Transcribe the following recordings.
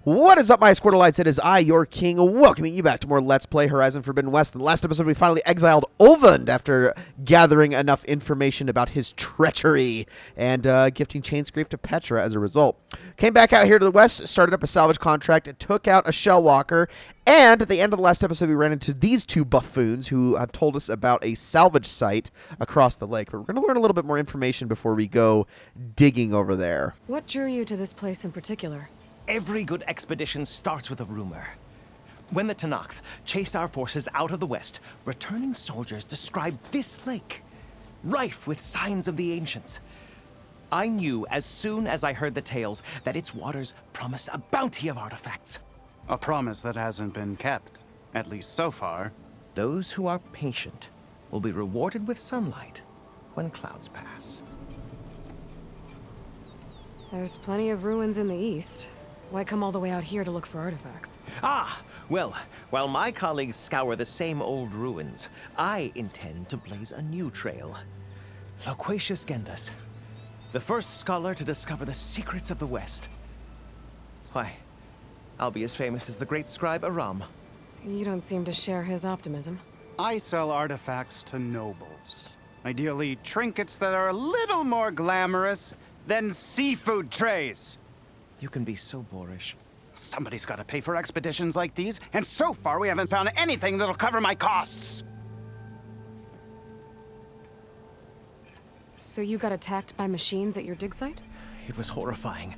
What is up, my Squirtleites? It is I, your king, welcoming you back to more Let's Play Horizon Forbidden West. In the last episode, we finally exiled Ulvund after gathering enough information about his treachery and gifting Chainscrape to Petra as a result. Came back out here to the west, started up a salvage contract, took out a shell walker, and at the end of the last episode, we ran into these two buffoons who have told us about a salvage site across the lake. But we're going to learn a little bit more information before we go digging over there. What drew you to this place in particular? Every good expedition starts with a rumor. When the Tenakth chased our forces out of the west, returning soldiers described this lake, rife with signs of the ancients. I knew as soon as I heard the tales that its waters promised a bounty of artifacts. A promise that hasn't been kept, at least so far. Those who are patient will be rewarded with sunlight when clouds pass. There's plenty of ruins in the east. Why come all the way out here to look for artifacts? Well, while my colleagues scour the same old ruins, I intend to blaze a new trail. Loquacious Gendas, the first scholar to discover the secrets of the West. Why, I'll be as famous as the great scribe Aram. You don't seem to share his optimism. I sell artifacts to nobles. Ideally, trinkets that are a little more glamorous than seafood trays. You can be so boorish. Somebody's got to pay for expeditions like these, and so far we haven't found anything that'll cover my costs. So you got attacked by machines at your dig site? It was horrifying.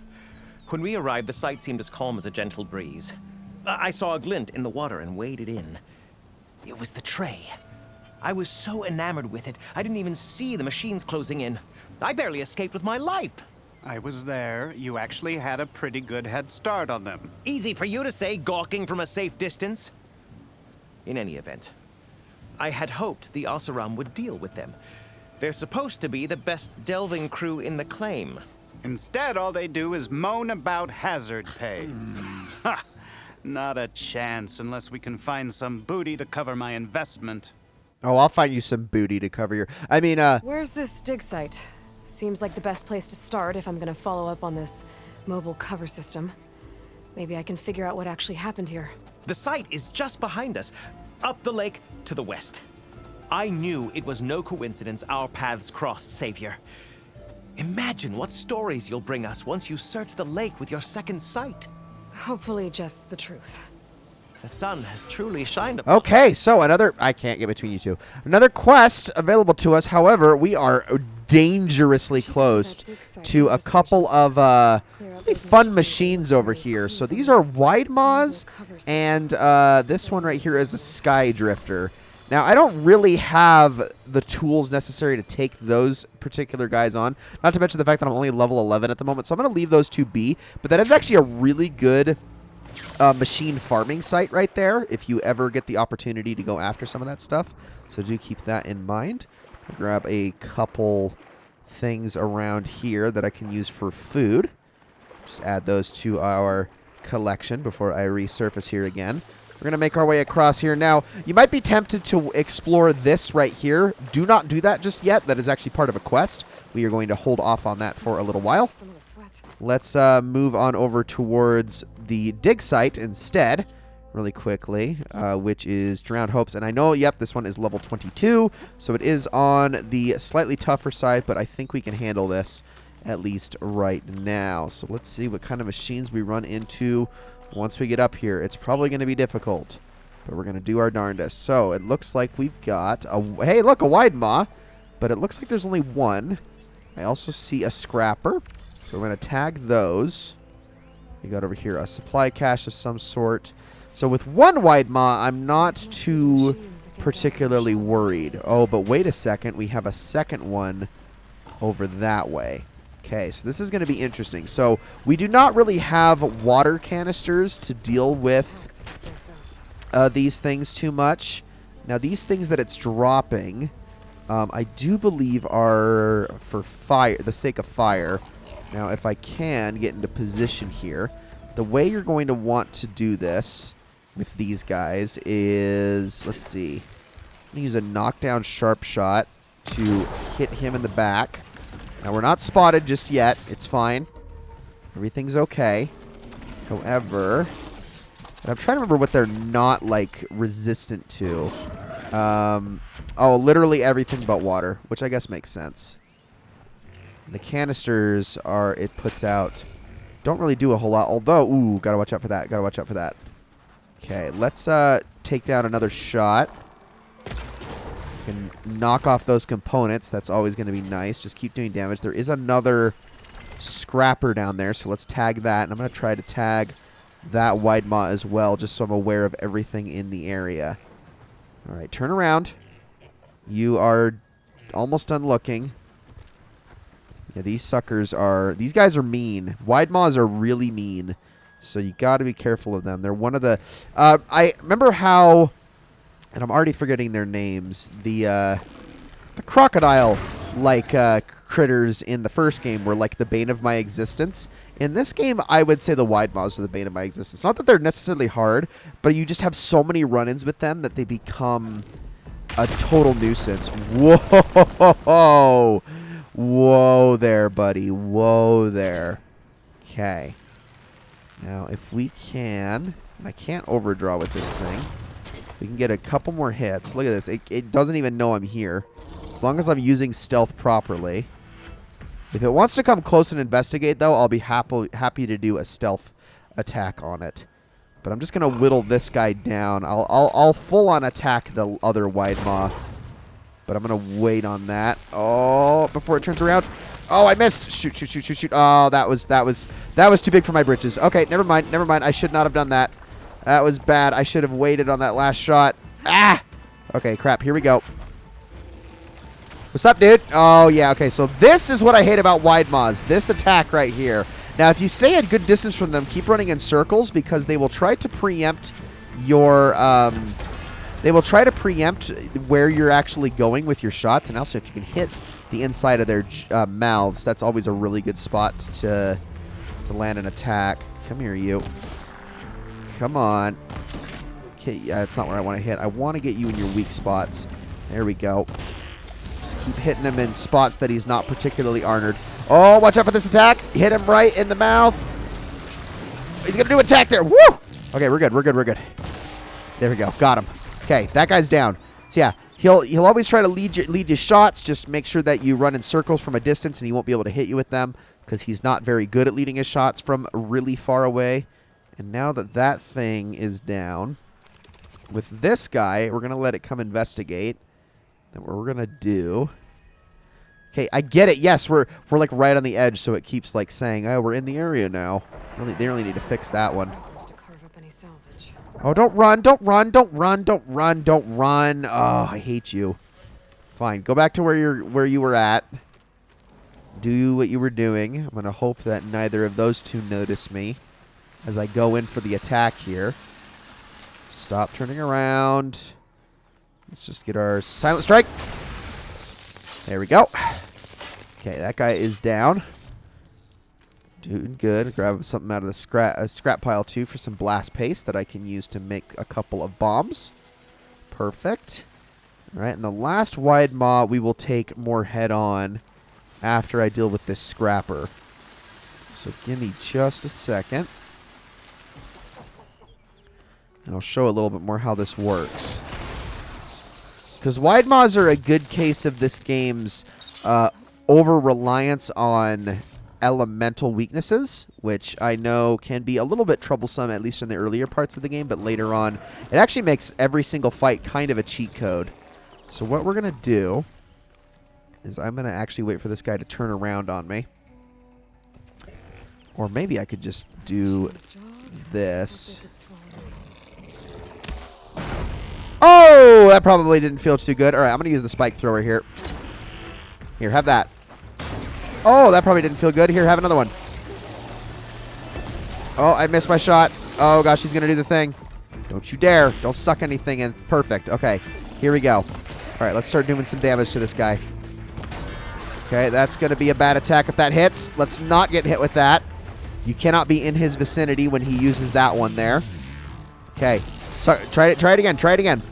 When we arrived, the sight seemed as calm as a gentle breeze. I saw a glint in the water and waded in. It was the tray. I was so enamored with it, I didn't even see the machines closing in. I barely escaped with my life. I was there. You actually had a pretty good head start on them. Easy for you to say, gawking from a safe distance. In any event, I had hoped the Oseram would deal with them. They're supposed to be the best delving crew in the claim. Instead, all they do is moan about hazard pay. Ha! Not a chance unless we can find some booty to cover my investment. Oh, I'll find you some booty to cover your... Where's this dig site? Seems like the best place to start if I'm gonna follow up on this mobile cover system. Maybe I can figure out what actually happened here. The site is just behind us, up the lake to the west. I knew it was no coincidence our paths crossed, Savior. Imagine what stories you'll bring us once you search the lake with your second sight. Hopefully just the truth. The sun has truly shined upon. Okay, so another... I can't get between you two. Another quest available to us. However, we are dangerously close to a couple of really fun machines over here. So these are wide maws, and this one right here is a sky drifter. Now, I don't really have the tools necessary to take those particular guys on, not to mention the fact that I'm only level 11 at the moment, so I'm going to leave those two be. But that is actually a really good machine farming site right there, if you ever get the opportunity to go after some of that stuff. So do keep that in mind. I'll grab a couple things around here that I can use for food. Just add those to our collection before I resurface here again. We're going to make our way across here. Now, you might be tempted to explore this right here. Do not do that just yet. That is actually part of a quest. We are going to hold off on that for a little while. Let's move on over towards the dig site instead, really quickly, which is Drowned Hopes. And I know, yep, this one is level 22, so it is on the slightly tougher side, but I think we can handle this at least right now. So let's see what kind of machines we run into once we get up here. It's probably going to be difficult, but we're going to do our darndest. So it looks like we've got a... Hey, look, a wide maw, but it looks like there's only one. I also see a scrapper, so we're going to tag those. We got over here a supply cache of some sort. So with one wide maw, I'm not too particularly worried. Oh, but wait a second. We have a second one over that way. Okay, so this is going to be interesting. So we do not really have water canisters to deal with these things too much. Now, these things that it's dropping, I do believe are for fire, the sake of fire. Now, if I can get into position here, the way you're going to want to do this with these guys is, let's see, I'm going to use a knockdown sharp shot to hit him in the back. Now, we're not spotted just yet. It's fine. Everything's okay. However, I'm trying to remember what they're not, like, resistant to. Oh, literally everything but water, which I guess makes sense. The canisters are, it puts out, don't really do a whole lot. Although, ooh, gotta watch out for that. Gotta watch out for that. Okay, let's take down another shot. Can knock off those components. That's always going to be nice. Just keep doing damage. There is another scrapper down there, so let's tag that. And I'm going to try to tag that wide maw as well, just so I'm aware of everything in the area. All right, turn around. You are almost done looking. Yeah, these suckers are... These guys are mean. Wide maws are really mean, so you got to be careful of them. They're one of the... I remember how... And I'm already forgetting their names. The crocodile-like critters in the first game were like the bane of my existence. In this game, I would say the wide maws are the bane of my existence. Not that they're necessarily hard, but you just have so many run-ins with them that they become a total nuisance. Whoa! Whoa there, buddy. Whoa there. Okay. Now, if we can... And I can't overdraw with this thing. We can get a couple more hits. Look at this. It doesn't even know I'm here. As long as I'm using stealth properly. If it wants to come close and investigate, though, I'll be happy to do a stealth attack on it. But I'm just going to whittle this guy down. I'll full-on attack the other wide maw. But I'm going to wait on that. Oh, before it turns around. Oh, I missed. Shoot, shoot, shoot, shoot, shoot. Oh, that was too big for my britches. Okay, never mind. Never mind. I should not have done that. That was bad. I should have waited on that last shot. Ah! Okay, crap. Here we go. What's up, dude? Oh, yeah. Okay, so this is what I hate about wide maws. This attack right here. Now, if you stay at good distance from them, keep running in circles because they will try to preempt your... they will try to preempt where you're actually going with your shots. And also, if you can hit the inside of their mouths, that's always a really good spot to land an attack. Come here, you. Come on. Okay, yeah, that's not where I want to hit. I want to get you in your weak spots. There we go. Just keep hitting him in spots that he's not particularly armored. Oh, watch out for this attack. Hit him right in the mouth. He's going to do attack there. Woo! Okay, we're good. We're good. We're good. There we go. Got him. Okay, that guy's down. So, yeah, he'll always try to lead your shots. Just make sure that you run in circles from a distance, and he won't be able to hit you with them because he's not very good at leading his shots from really far away. And now that that thing is down, with this guy, we're going to let it come investigate. Then what we're going to do... Okay, I get it. Yes, we're like right on the edge, so it keeps like saying, oh, we're in the area now. They really need to fix that one. Oh, don't run, don't run, don't run, don't run, don't run. Oh, I hate you. Fine, go back to where you were at. Do what you were doing. I'm going to hope that neither of those two notice me as I go in for the attack here. Stop turning around. Let's just get our silent strike. There we go. Okay, that guy is down. Doing good. Grab something out of the scrap pile, too, for some blast paste that I can use to make a couple of bombs. Perfect. All right, and the last wide maw we will take more head-on after I deal with this scrapper. So give me just a second. And I'll show a little bit more how this works. Because wide maws are a good case of this game's over-reliance on elemental weaknesses, which I know can be a little bit troublesome, at least in the earlier parts of the game, but later on, it actually makes every single fight kind of a cheat code. So what we're going to do is I'm going to actually wait for this guy to turn around on me. Or maybe I could just do this. Oh, that probably didn't feel too good. All right, I'm going to use the spike thrower here. Here, have that. Oh, that probably didn't feel good. Here, have another one. Oh, I missed my shot. Oh, gosh, he's going to do the thing. Don't you dare. Don't suck anything in. Perfect. Okay, here we go. All right, let's start doing some damage to this guy. Okay, that's going to be a bad attack if that hits. Let's not get hit with that. You cannot be in his vicinity when he uses that one there. Okay, so try it again. Try it again.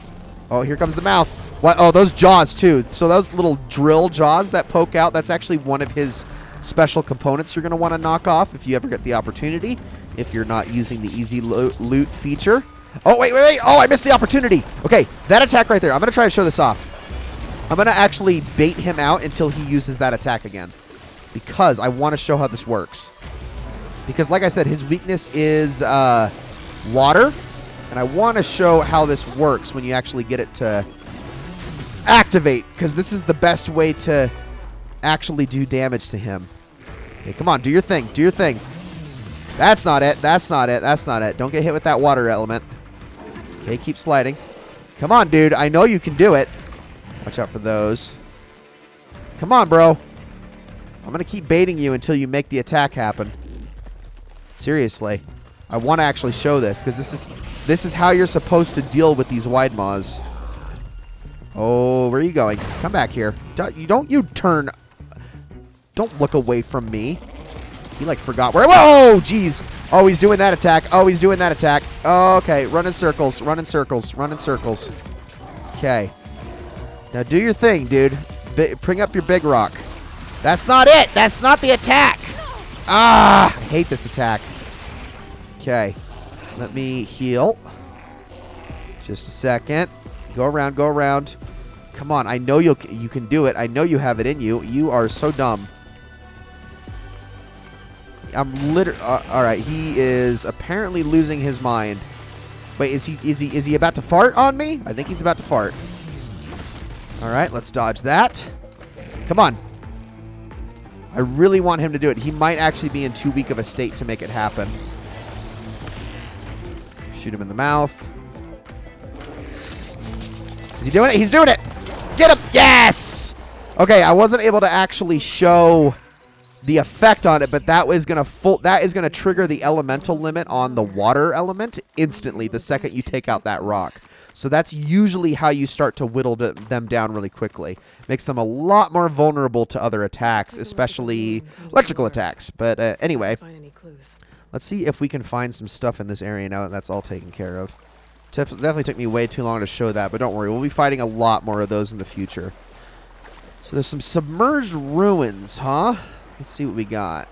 Oh, here comes the mouth. What? Oh, those jaws, too. So those little drill jaws that poke out, that's actually one of his special components you're going to want to knock off if you ever get the opportunity. if you're not using the easy loot feature. Oh, wait. Oh, I missed the opportunity. Okay, that attack right there. I'm going to try to show this off. I'm going to actually bait him out until he uses that attack again. Because I want to show how this works. Because, like I said, his weakness is water. And I want to show how this works when you actually get it to activate. Because this is the best way to actually do damage to him. Okay, come on. Do your thing. Do your thing. That's not it. That's not it. That's not it. Don't get hit with that water element. Okay, keep sliding. Come on, dude. I know you can do it. Watch out for those. Come on, bro. I'm going to keep baiting you until you make the attack happen. Seriously. I want to actually show this because this is how you're supposed to deal with these wide maws. Oh, where are you going? Come back here. Don't you turn. Don't look away from me. He like forgot where. Whoa, jeez. Oh, he's doing that attack. Oh, he's doing that attack. Oh, okay, run in circles. Run in circles. Run in circles. Okay. Now do your thing, dude. Bring up your big rock. That's not it. That's not the attack. Ah, I hate this attack. Okay. Let me heal. Just a second. Go around. Go around. Come on. I know you can do it. I know you have it in you. You are so dumb. I'm literally. All right. He is apparently losing his mind. Wait. Is he about to fart on me? I think he's about to fart. All right. Let's dodge that. Come on. I really want him to do it. He might actually be in too weak of a state to make it happen. Shoot him in the mouth. Is he doing it? He's doing it. Get him. Yes. Okay, I wasn't able to actually show the effect on it, but that is going to trigger the elemental limit on the water element instantly the second you take out that rock. So that's usually how you start to whittle them down really quickly. Makes them a lot more vulnerable to other attacks, especially electrical attacks. But anyway, let's see if we can find some stuff in this area now that that's all taken care of. Definitely took me way too long to show that, but don't worry. We'll be fighting a lot more of those in the future. So there's some submerged ruins, huh? Let's see what we got.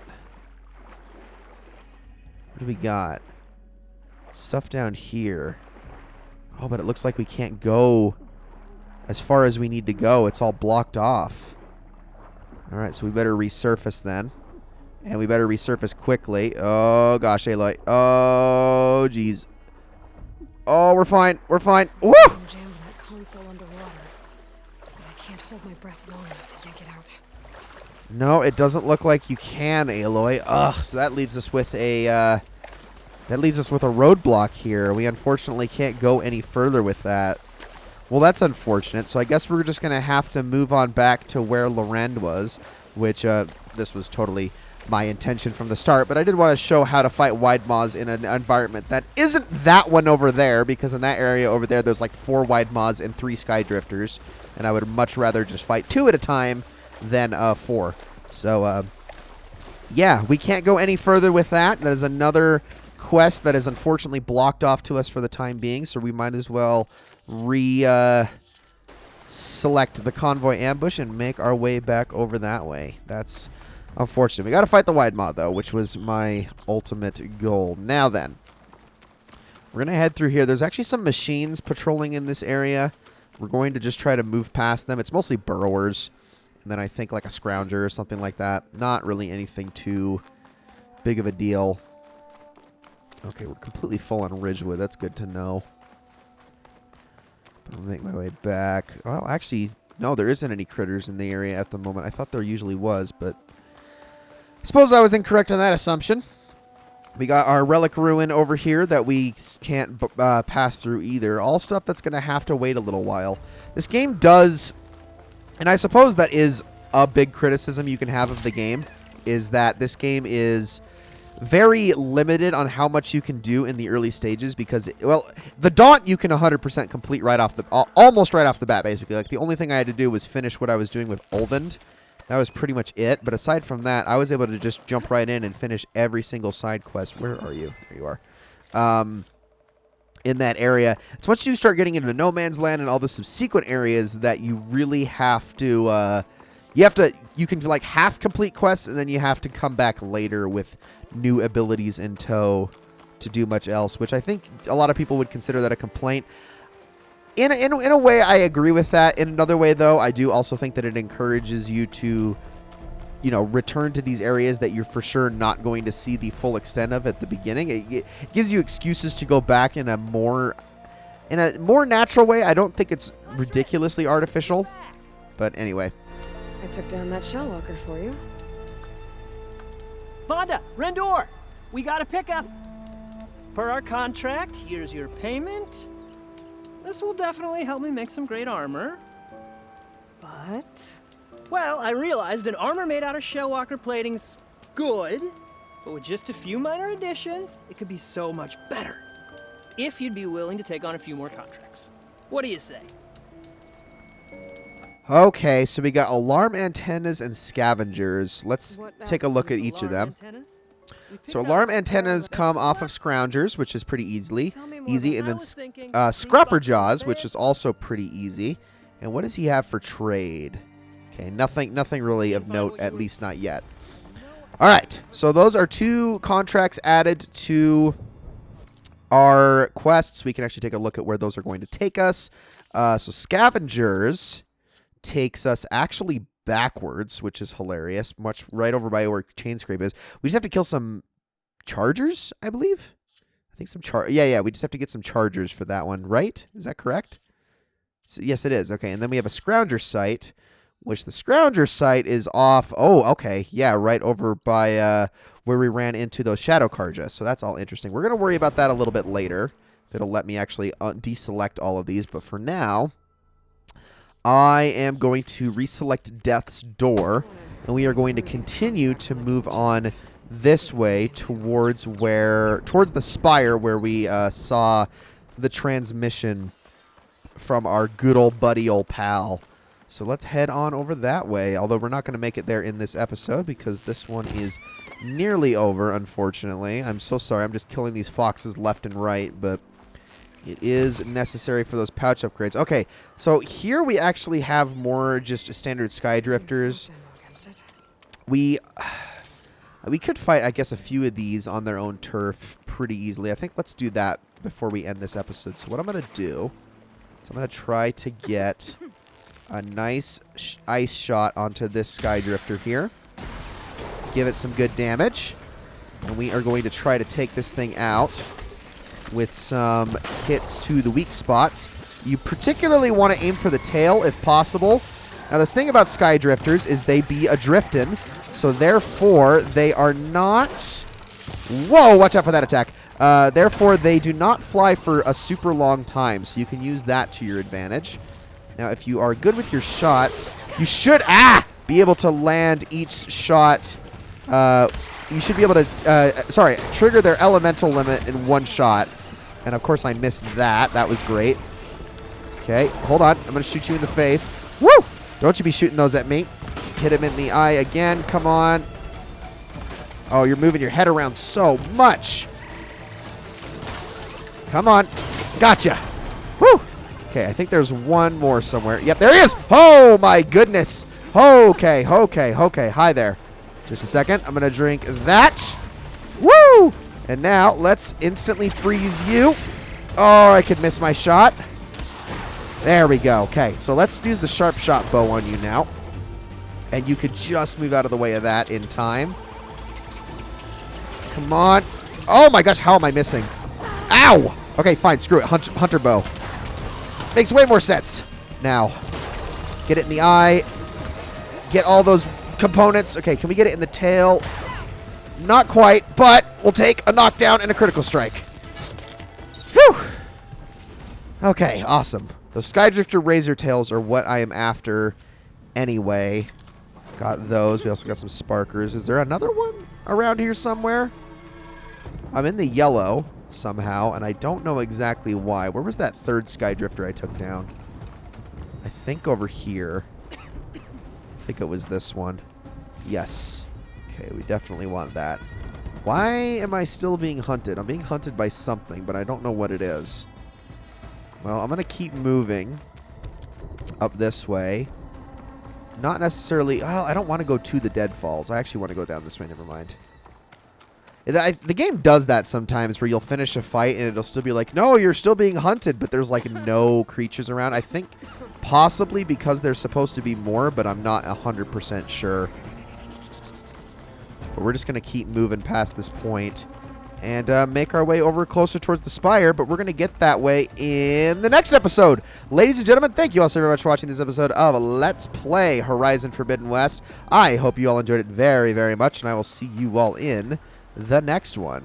What do we got? Stuff down here. Oh, but it looks like we can't go as far as we need to go. It's all blocked off. All right, so we better resurface then. And we better resurface quickly. Oh, gosh, Aloy. Oh, jeez. Oh, we're fine. We're fine. Woo! I'm jammed in that console underwater. But I can't hold my breath long enough to yank it out. No, it doesn't look like you can, Aloy. Ugh, so that leaves us with a roadblock here. We unfortunately can't go any further with that. Well, that's unfortunate. So I guess we're just going to have to move on back to where Errands was, which this was totally my intention from the start. But I did want to show how to fight wide maws in an environment that isn't that one over there, because in that area over there, there's like 4 wide maws and 3 sky drifters. And I would much rather just fight 2 at a time than 4. So, yeah, we can't go any further with that. That is another quest that is unfortunately blocked off to us for the time being, so we might as well select the convoy ambush and make our way back over that way. That's unfortunate. We got to fight the wide maw though, which was my ultimate goal. Now then, we're gonna head through here. There's actually some machines patrolling in this area. We're going to just try to move past them. It's mostly burrowers, and then I think like a scrounger or something like that. Not really anything too big of a deal. Okay, we're completely full on Ridgewood. That's good to know. But I'll make my way back. Well, actually, no, there isn't any critters in the area at the moment. I thought there usually was, but I suppose I was incorrect on that assumption. We got our relic ruin over here that we can't pass through either. All stuff that's going to have to wait a little while. This game does, and I suppose that is a big criticism you can have of the game, is that this game is very limited on how much you can do in the early stages because, well, the Daunt you can 100% complete right off the, almost right off the bat, basically. Like, the only thing I had to do was finish what I was doing with Ulvund. That was pretty much it. But aside from that, I was able to just jump right in and finish every single side quest. Where are you? There you are. In that area. It's once you start getting into No Man's Land and all the subsequent areas that you really have to, you can like half complete quests, and then you have to come back later with new abilities in tow to do much else, which I think a lot of people would consider that a complaint. In a way, I agree with that. In another way, though, I do also think that it encourages you to, you know, return to these areas that you're for sure not going to see the full extent of at the beginning. It gives you excuses to go back in a more natural way. I don't think it's ridiculously artificial, but anyway. I took down that shell walker for you. Vonda, Rendor, we got a pickup. Per our contract, here's your payment. This will definitely help me make some great armor. But... Well, I realized an armor made out of shellwalker plating's good, but with just a few minor additions, it could be so much better. If you'd be willing to take on a few more contracts. What do you say? Okay, so we got alarm antennas and scavengers. Let's What take a else? look at each of them. Antennas? We picked So up alarm a antennas pair come off that of scroungers, which is pretty easy. Tell me more Easy, about and I then was thinking scrapper 3 bucks jaws, a which bit. is also pretty easy. And what does he have for trade? Okay, nothing really of note, at least not yet. All right, so those are 2 contracts added to our quests. We can actually take a look at where those are going to take us. So scavengers takes us actually backwards, which is hilarious. Much right over by where chain scrape is. We just have to kill some chargers, I believe. I think some yeah, we just have to get some chargers for that one, right? Is that correct? So, yes, it is. Okay, and then we have a scrounger site, which the scrounger site is off. Oh, okay. Yeah, right over by where we ran into those shadow carja. So that's all interesting. We're going to worry about that a little bit later. If it'll let me actually deselect all of these. But for now, I am going to reselect Death's Door, and we are going to continue to move on this way towards the spire where we saw the transmission from our good old buddy, old pal. So let's head on over that way, although we're not going to make it there in this episode because this one is nearly over, unfortunately. I'm so sorry. I'm just killing these foxes left and right, but it is necessary for those pouch upgrades. Okay, so here we actually have more just standard sky drifters. We could fight, I guess, a few of these on their own turf pretty easily. I think let's do that before we end this episode. So what I'm going to do is I'm going to try to get a nice ice shot onto this sky drifter here. Give it some good damage. And we are going to try to take this thing out with some hits to the weak spots. You particularly want to aim for the tail if possible. Now, this thing about sky drifters is they be a-driftin', so therefore they are not... Whoa, watch out for that attack. Therefore, they do not fly for a super long time, so you can use that to your advantage. Now, if you are good with your shots, you should be able to land each shot. You should be able to, trigger their elemental limit in one shot. And, of course, I missed that. That was great. Okay, hold on. I'm going to shoot you in the face. Woo! Don't you be shooting those at me. Hit him in the eye again. Come on. Oh, you're moving your head around so much. Come on. Gotcha. Woo! Okay, I think there's one more somewhere. Yep, there he is. Oh, my goodness. Okay. Hi there. Just a second. I'm going to drink that. Woo! And now, let's instantly freeze you. Oh, I could miss my shot. There we go. Okay, so let's use the sharp shot bow on you now. And you could just move out of the way of that in time. Come on. Oh my gosh, how am I missing? Ow! Okay, fine, screw it. Hunter bow. Makes way more sense. Now, get it in the eye. Get all those components. Okay, can we get it in the tail? Not quite, but we'll take a knockdown and a critical strike. Whew! Okay, awesome. Those Skydrifter Razor Tails are what I am after anyway. Got those. We also got some Sparkers. Is there another one around here somewhere? I'm in the yellow somehow, and I don't know exactly why. Where was that third Skydrifter I took down? I think over here. I think it was this one. Yes. Okay, we definitely want that. Why am I still being hunted? I'm being hunted by something, but I don't know what it is. Well, I'm going to keep moving up this way. Not necessarily... Well, I don't want to go to the Deadfalls. I actually want to go down this way. Never mind. The game does that sometimes where you'll finish a fight and it'll still be like, no, you're still being hunted, but there's like no creatures around. I think possibly because there's supposed to be more, but I'm not 100% sure. But we're just going to keep moving past this point and make our way over closer towards the spire, but we're going to get that way in the next episode. Ladies and gentlemen, thank you all so very much for watching this episode of Let's Play Horizon Forbidden West. I hope you all enjoyed it very, very much, and I will see you all in the next one.